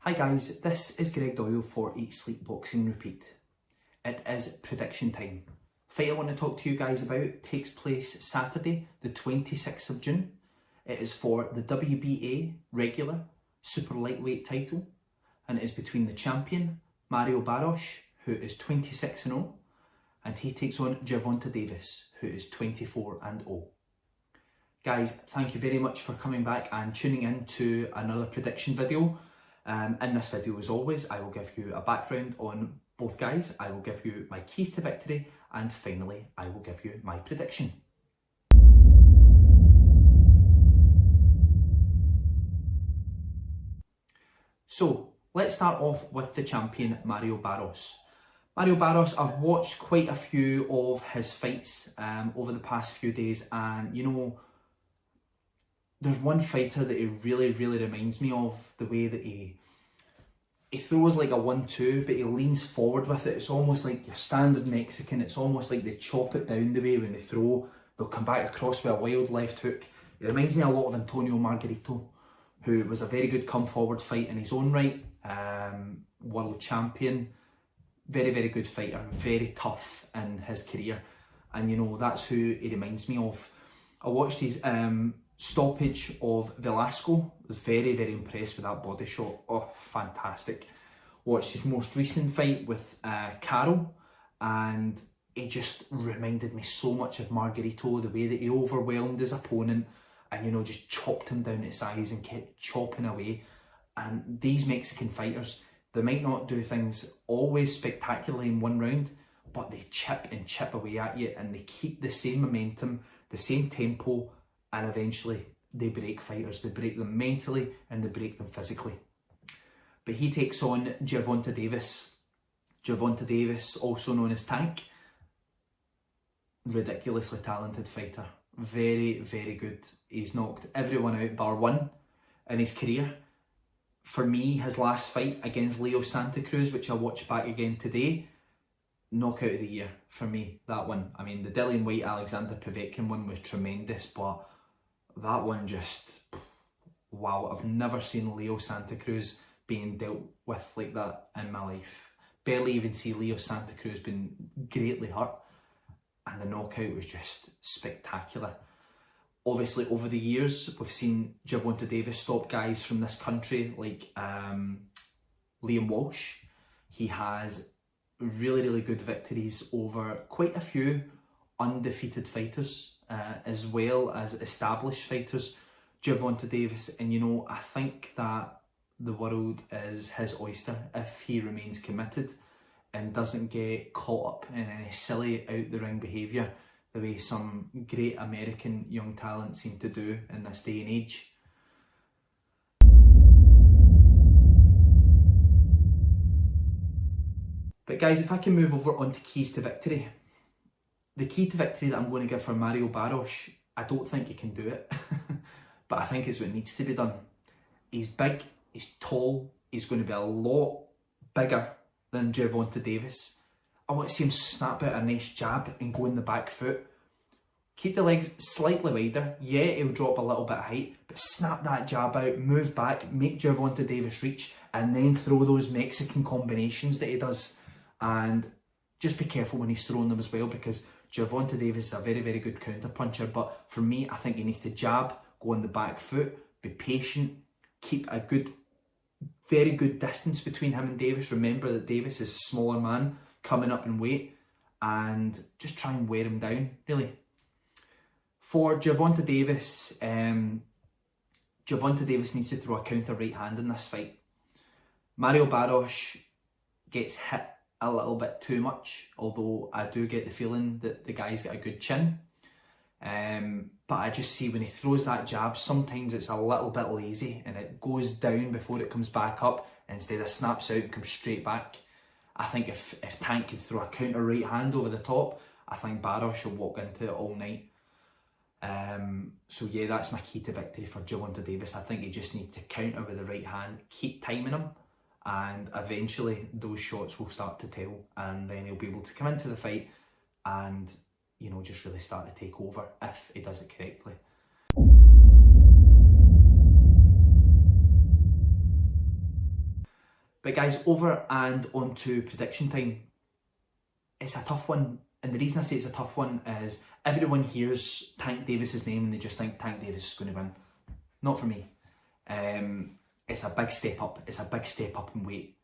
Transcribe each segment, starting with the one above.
Hi guys, this is Greg Doyle for Eat Sleep Boxing Repeat. It is prediction time. The fight I want to talk to you guys about takes place Saturday the 26th of June. It is for the WBA regular super lightweight title and it is between the champion Barrios, who is 26-0, and he takes on Gervonta Davis, who is 24-0. Guys, thank you very much for coming back and tuning in to another prediction video. In this video, as always, I will give you a background on both guys, I will give you my keys to victory, and finally, I will give you my prediction. So, let's start off with the champion, Barrios. Barrios, I've watched quite a few of his fights over the past few days, and you know, there's one fighter that he really reminds me of, the way that he throws like a 1-2, but he leans forward with it. It's almost like your standard Mexican. It's almost like they chop it down the way when they throw. They'll come back across with a wild left hook. It reminds me a lot of Antonio Margarito, who was a very good come forward fight in his own right. World champion, very good fighter, very tough in his career. And you know, that's who he reminds me of. I watched his stoppage of Velasco, was very impressed with that body shot. Oh, fantastic. Watched his most recent fight with Carol, and he just reminded me so much of Margarito, the way that he overwhelmed his opponent and, you know, just chopped him down to size and kept chopping away. And these Mexican fighters, they might not do things always spectacularly in one round, but they chip away at you, and they keep the same momentum, the same tempo, and eventually they break fighters. They break them mentally and they break them physically. But he takes on Gervonta Davis. Gervonta Davis, also known as Tank. Ridiculously talented fighter. Very good. He's knocked everyone out bar one in his career. For me, his last fight against Leo Santa Cruz, which I watched back again today, knockout of the year for me, that one. I mean, the Dillian White Alexander Povetkin one was tremendous, but that one just, wow, I've never seen Leo Santa Cruz being dealt with like that in my life. Barely even see Leo Santa Cruz being greatly hurt, and the knockout was just spectacular. Obviously, over the years, we've seen Gervonta Davis stop guys from this country like Liam Walsh. He has really good victories over quite a few undefeated fighters, as well as established fighters, Gervonta Davis. And you know, I think that the world is his oyster if he remains committed and doesn't get caught up in any silly out the ring behaviour the way some great American young talent seem to do in this day and age. But guys, if I can move over onto keys to victory. The key to victory that I'm going to give for Barrios, I don't think he can do it, but I think it's what needs to be done. He's big, he's tall, he's going to be a lot bigger than Gervonta Davis. I want to see him snap out a nice jab and go in the back foot. Keep the legs slightly wider. Yeah, he'll drop a little bit of height, but snap that jab out, move back, make Gervonta Davis reach, and then throw those Mexican combinations that he does. And just be careful when he's throwing them as well, because Gervonta Davis is a very good counter puncher. But for me, I think he needs to jab, go on the back foot, be patient, keep a very good distance between him and Davis. Remember that Davis is a smaller man coming up in weight, and just try and wear him down, really. For Gervonta Davis, Gervonta Davis needs to throw a counter right hand in this fight. Barrios gets hit a little bit too much, although I do get the feeling that the guy's got a good chin. But I just see when he throws that jab, sometimes it's a little bit lazy and it goes down before it comes back up, instead of snaps out and comes straight back. I think if Tank could throw a counter right hand over the top, I think Barrios will walk into it all night. So yeah, that's my key to victory for Gervonta Davis. I think he just needs to counter with the right hand, keep timing him, and eventually those shots will start to tell, and then he'll be able to come into the fight and, you know, just really start to take over if he does it correctly. But guys, over and onto prediction time. It's a tough one, and the reason I say it's a tough one is everyone hears Tank Davis's name and they just think Tank Davis is going to win. Not for me. It's a big step up. It's a big step up in weight.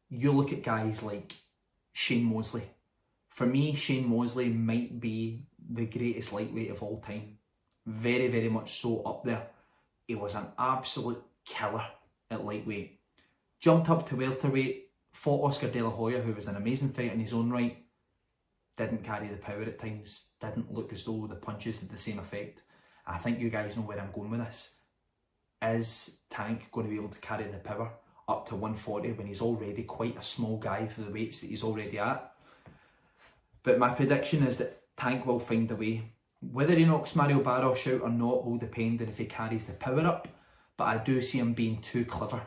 You look at guys like Shane Mosley. For me, Shane Mosley might be the greatest lightweight of all time. Very, very much so up there. He was an absolute killer at lightweight. Jumped up to welterweight, fought Oscar De La Hoya, who was an amazing fighter in his own right. Didn't carry the power at times. Didn't look as though the punches did the same effect. I think you guys know where I'm going with this. Is Tank going to be able to carry the power up to 140 when he's already quite a small guy for the weights that he's already at? But my prediction is that Tank will find a way. Whether he knocks Mario Barrios out or not will depend on if he carries the power up. But I do see him being too clever.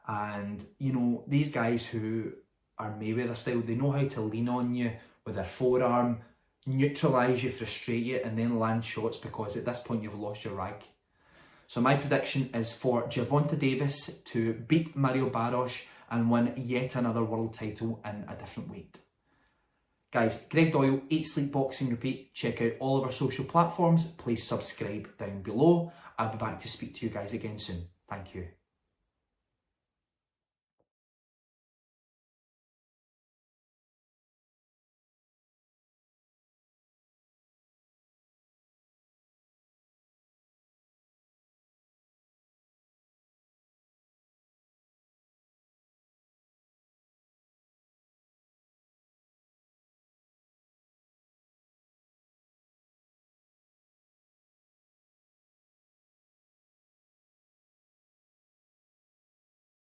And, you know, these guys who are Mayweather style, they know how to lean on you with their forearm, neutralise you, frustrate you, and then land shots because at this point you've lost your rag. So my prediction is for Gervonta Davis to beat Mario Barrios and win yet another world title in a different weight. Guys, Greg Doyle, 8 Sleep Boxing Repeat. Check out all of our social platforms. Please subscribe down below. I'll be back to speak to you guys again soon. Thank you.